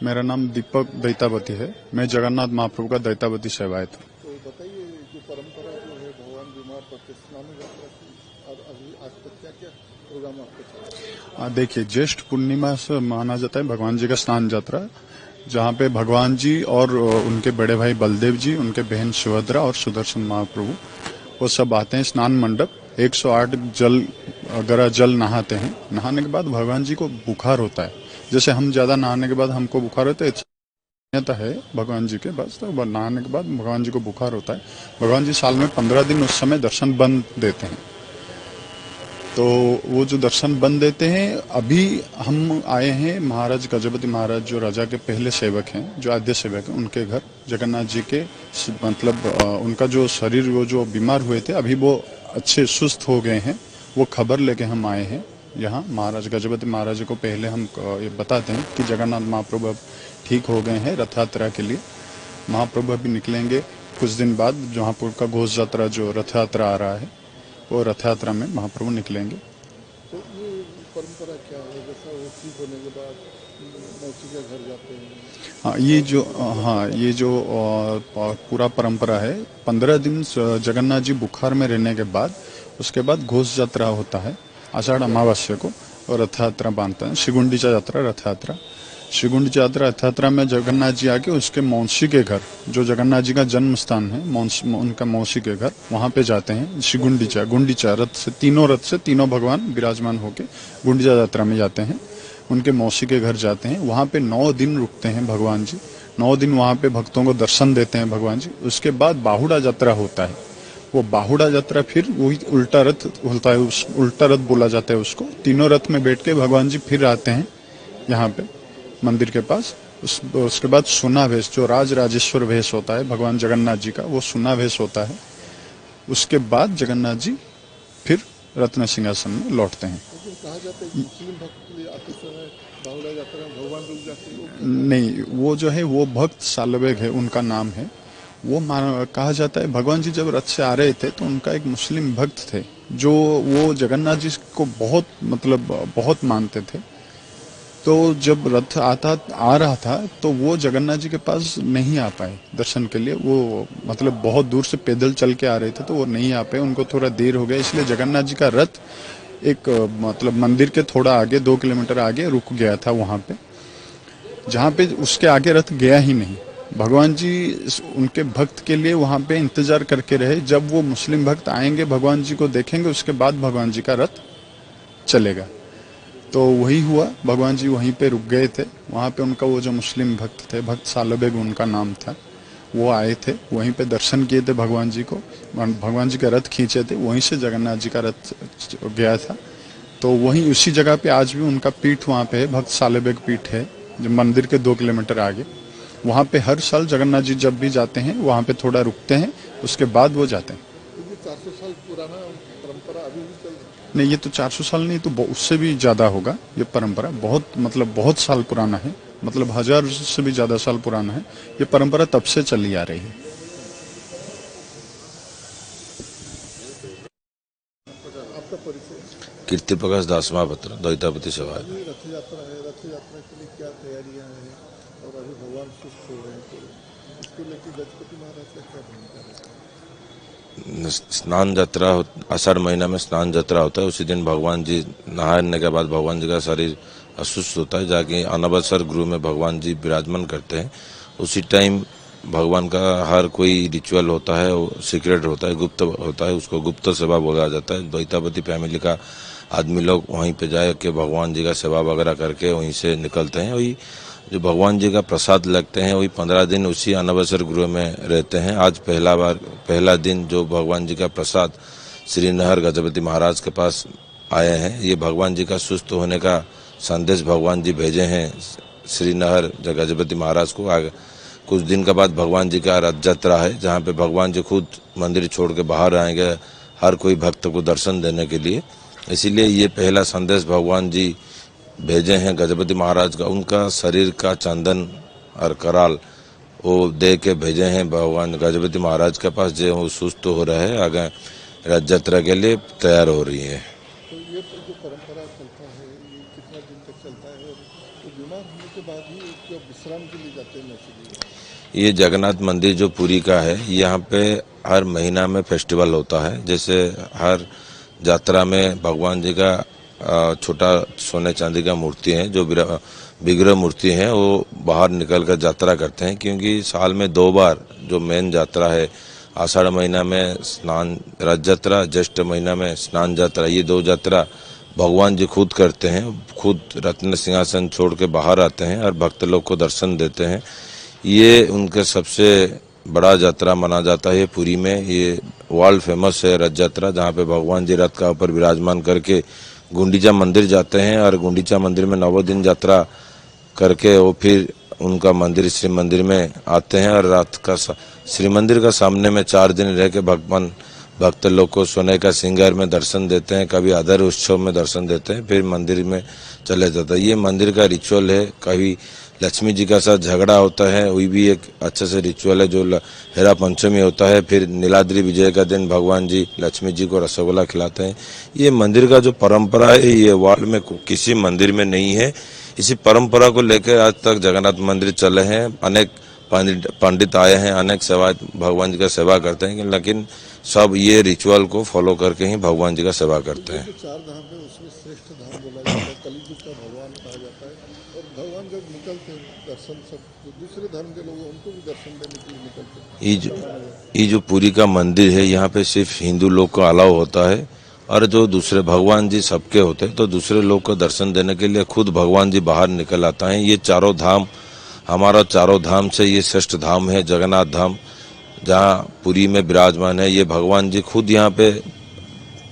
मेरा नाम दीपक दैतावती है। मैं जगन्नाथ महाप्रभु का दैतावती सेवायत हूँ। तो बताइए, जो परंपरा जो है भगवान बीमार पड़ते स्नान यात्रा की, और अभी आज तक क्या क्या प्रोग्राम आपके चल? देखिए, ज्येष्ठ पूर्णिमा से माना जाता है भगवान जी का स्नान यात्रा, जहाँ पे भगवान जी और उनके बड़े भाई बलदेव जी, उनके बहन सुभद्रा और सुदर्शन महाप्रभु वो सब आते हैं स्नान मंडप। 108 गरा जल नहाते हैं। नहाने के बाद भगवान जी को बुखार होता है। जैसे हम ज्यादा नहाने के बाद हमको बुखार होता है, मान्यता है भगवान जी के, बस तो नहाने के बाद भगवान जी को बुखार होता है। भगवान जी साल में 15 दिन उस समय दर्शन बंद देते हैं। तो वो जो दर्शन बंद देते हैं, अभी हम आए हैं महाराज गजपति महाराज जो राजा के पहले सेवक हैं, जो आद्य सेवक हैं, उनके घर जगन्नाथ जी के, मतलब उनका जो शरीर वो जो बीमार हुए थे, अभी वो अच्छे सुस्त हो गए हैं। वो खबर लेके हम आए हैं यहाँ। महाराज गजपति महाराज को पहले हम ये बताते हैं कि जगन्नाथ महाप्रभु अब ठीक हो गए हैं रथ यात्रा के लिए। महाप्रभु अभी निकलेंगे कुछ दिन बाद। महाप्रभु का घोष यात्रा जो रथ यात्रा आ रहा है, वो रथ यात्रा में महाप्रभु निकलेंगे। तो ये परंपरा क्या है? जैसा वो ठीक होने के बाद मौसी के घर जाते हैं? ये जो पूरा परंपरा है, 15 दिन जगन्नाथ जी बुखार में रहने के बाद, उसके बाद घोष यात्रा होता है आषाढ़ अमावस्या को, और रथ यात्रा बांधते हैं। श्रीगुंडीचा यात्रा रथ यात्रा। श्रीगुंडीचा यात्रा रथ यात्रा में जगन्नाथ जी आके उसके मौसी के घर, जो जगन्नाथ जी का जन्म स्थान है, उनका मौसी के घर, वहां पे जाते हैं। गुंडीचा रथ से तीनों भगवान विराजमान होके गुंडीचा यात्रा में जाते हैं। उनके मौसी के घर जाते हैं। वहां पे 9 दिन रुकते हैं भगवान जी। 9 दिन वहां पे भक्तों को दर्शन देते हैं भगवान जी। उसके बाद बाहुड़ा यात्रा होता है। वो बाहुड़ा यात्रा फिर वही उल्टा रथ होता है, उल्टा रथ बोला जाता है उसको। तीनों रथ में बैठ के भगवान जी फिर आते हैं यहाँ पे मंदिर के पास। उसके बाद सुना वेश, जो राजेश्वर वेश होता है भगवान जगन्नाथ जी का, वो सुना वेश होता है। उसके बाद जगन्नाथ जी फिर रत्न सिंहासन में लौटते हैं। लेकिन कहा जाता है कि मुस्लिम भक्त के लिए आते समय बाहुड़ा यात्रा में भगवान रुक जाते हैं। नहीं, वो जो है वो भक्त सालबेग है, उनका नाम है। वो कहा जाता है भगवान जी जब रथ से आ रहे थे तो उनका एक मुस्लिम भक्त थे, जो वो जगन्नाथ जी को बहुत मानते थे। तो जब रथ आ रहा था तो वो जगन्नाथ जी के पास नहीं आ पाए दर्शन के लिए। वो बहुत दूर से पैदल चल के आ रहे थे, तो वो नहीं आ पाए, उनको थोड़ा देर हो गया। इसलिए जगन्नाथ जी का रथ एक मंदिर के थोड़ा आगे 2 किलोमीटर आगे रुक गया था, वहां पे, जहां पे उसके आगे रथ गया ही नहीं। भगवान जी उनके भक्त के लिए वहां पे इंतजार करके रहे। जब वो मुस्लिम भक्त आएंगे, भगवान जी को देखेंगे, उसके बाद भगवान जी का रथ चलेगा। तो वही हुआ, भगवान जी वहीं पे रुक गए थे। वहां पे उनका वो जो मुस्लिम भक्त थे, भक्त सालबेग उनका नाम था, वो आए थे, वहीं पे दर्शन किए थे भगवान जी को। भगवान जी का रथ खींचे थे, वहीं से जगन्नाथ जी का रथ गया था। तो वहीं उसी जगह पे आज भी उनका पीठ वहां पे है, भक्त सालबेग पीठ है, जो मंदिर के 2 किलोमीटर आगे। वहां पे हर साल जगन्नाथ जी जब भी जाते हैं, वहां पे थोड़ा रुकते हैं, उसके बाद वो जाते हैं। 400 साल पुराना परंपरा अभी भी चल रही है? नहीं, ये तो 400 साल नहीं, तो उससे भी ज्यादा होगा। ये परंपरा बहुत साल पुराना है, 1000 से भी ज्यादा साल पुराना है। ये परंपरा तब से चली आ रही है। आपका परिचय? कीर्ति प्रकाश दास महापात्र, दैतावती सेवायत। रथ यात्रा है, रथ यात्रा के लिए क्या तैयारियां हैं? और अभी भगवान सुस्त हो रहे हैं, तो इसको लेकर गजपति महाराज का क्या भूमिका रहता है? स्नान यात्रा आषाढ़ महीना में स्नान यात्रा होता है। उसी दिन भगवान जी नहाने के बाद भगवान जी का शरीर असुस्त होता है, जाके अनवसर गृह में भगवान जी विराजमान करते हैं। उसी टाइम भगवान का हर कोई रिचुअल होता है, वो सीक्रेट होता है, गुप्त होता है, उसको गुप्त सेवा बोला जाता है। द्वैतापति फैमिली का आदमी लोग वहीं पे जाए के भगवान जी का सेवा वगैरह करके वहीं से निकलते हैं। वही जो भगवान जी का प्रसाद लगते हैं, वही 15 दिन उसी अनवसर गृह में रहते हैं। आज पहला दिन जो भगवान जी का प्रसाद श्रीनहर गजपति महाराज के पास आए हैं, ये भगवान जी का सुस्त होने का संदेश भगवान जी भेजे हैं श्रीनहर गजपति महाराज को। आगे कुछ दिन के बाद भगवान जी का रथ यात्रा है, जहाँ पे भगवान जी खुद मंदिर छोड़ के बाहर आएंगे हर कोई भक्त को दर्शन देने के लिए। इसीलिए ये पहला संदेश भगवान जी भेजे हैं गजपति महाराज का। उनका शरीर का चंदन और कराल वो दे के भेजे हैं भगवान गजपति महाराज के पास, जो वो सुस्त हो रहे हैं, आगे रथ यात्रा के लिए तैयार हो रही है। तो ये जो परंपरा चलता है, ये कितना दिन तक चलता है? और तो बीमार होने के बाद ही जो विश्राम के लिए जाते हैं मछली, ये जगन्नाथ मंदिर जो पुरी का है, यहाँ पे हर महीना में फेस्टिवल होता है। जैसे हर यात्रा में भगवान जी का छोटा सोने चांदी का मूर्ति है, जो विग्रह मूर्ति है, वो बाहर निकल कर यात्रा करते हैं। क्योंकि साल में 2 बार जो मेन यात्रा है, आषाढ़ महीना में स्नान रथ यात्रा, ज्येष्ठ महीना में स्नान यात्रा, ये 2 यात्रा भगवान जी खुद करते हैं। खुद रत्न सिंहासन छोड़ के बाहर आते हैं और भक्त लोग को दर्शन देते हैं। ये उनके सबसे बड़ा यात्रा माना जाता है पुरी में। ये वर्ल्ड फेमस है रथ यात्रा, जहाँ पे भगवान जी रथ का ऊपर विराजमान करके गुंडीचा मंदिर जाते हैं और गुंडीचा मंदिर में 9 दिन यात्रा करके वो फिर उनका मंदिर श्री मंदिर में आते हैं और रात का श्री मंदिर का सामने में 4 दिन रह के भक्त लोग को सोने का श्रृंगार में दर्शन देते हैं, कभी अदर उत्सव में दर्शन देते हैं, फिर मंदिर में चले जाते हैं। ये मंदिर का रिचुअल है। कभी लक्ष्मी जी का साथ झगड़ा होता है, वही भी एक अच्छे से रिचुअल है। जो हेरा पंचमी होता है, फिर नीलाद्री विजय का दिन भगवान जी लक्ष्मी जी को रसगुल्ला खिलाते हैं। ये मंदिर का जो परंपरा है, ये वर्ल्ड में किसी मंदिर में नहीं है। इसी परंपरा को लेकर आज तक जगन्नाथ मंदिर चले हैं। अनेक पंडित आए हैं, अनेक सेवा भगवान जी का सेवा करते हैं, लेकिन सब ये रिचुअल को फॉलो करके ही भगवान जी का सेवा करते हैं। जो 4 धाम है उसमें श्रेष्ठ धाम बोला जाता है, कलियुग का भगवान कहा जाता है। और भगवान जब निकलते हैं दर्शन, सब जो दूसरे धर्म के लोग हैं उनको भी दर्शन देने के लिए निकलते हैं। ये जो पुरी का मंदिर है, यहाँ पे सिर्फ हिंदू लोग को अलाउ होता है और जो दूसरे भगवान जी सबके होते हैं, तो दूसरे लोग को दर्शन देने के लिए खुद भगवान जी बाहर निकल आता है। ये चारों धाम, हमारा चारों धाम से ये श्रेष्ठ धाम है जगन्नाथ धाम, जहाँ पुरी में विराजमान है। ये भगवान जी खुद यहाँ पे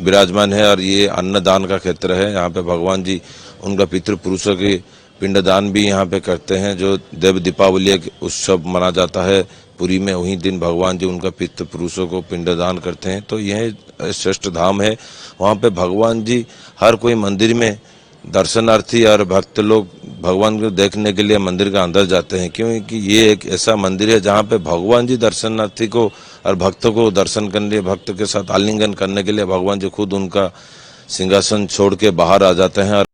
विराजमान है और ये अन्नदान का क्षेत्र है। यहाँ पे भगवान जी उनका पितृपुरुषों की पिंडदान भी यहाँ पे करते हैं। जो देव दीपावली एक उत्सव मना जाता है पुरी में, वही दिन भगवान जी उनका पितृपुरुषों को पिंडदान करते हैं। तो यह श्रेष्ठ धाम है। वहाँ पे भगवान जी हर कोई मंदिर में दर्शनार्थी और भक्त लोग भगवान को देखने के लिए मंदिर का अंदर जाते हैं, क्योंकि ये एक ऐसा मंदिर है जहाँ पे भगवान जी दर्शनार्थी को और भक्तों को दर्शन करने के लिए, भक्त के साथ आलिंगन करने के लिए भगवान जी खुद उनका सिंहासन छोड़ के बाहर आ जाते हैं।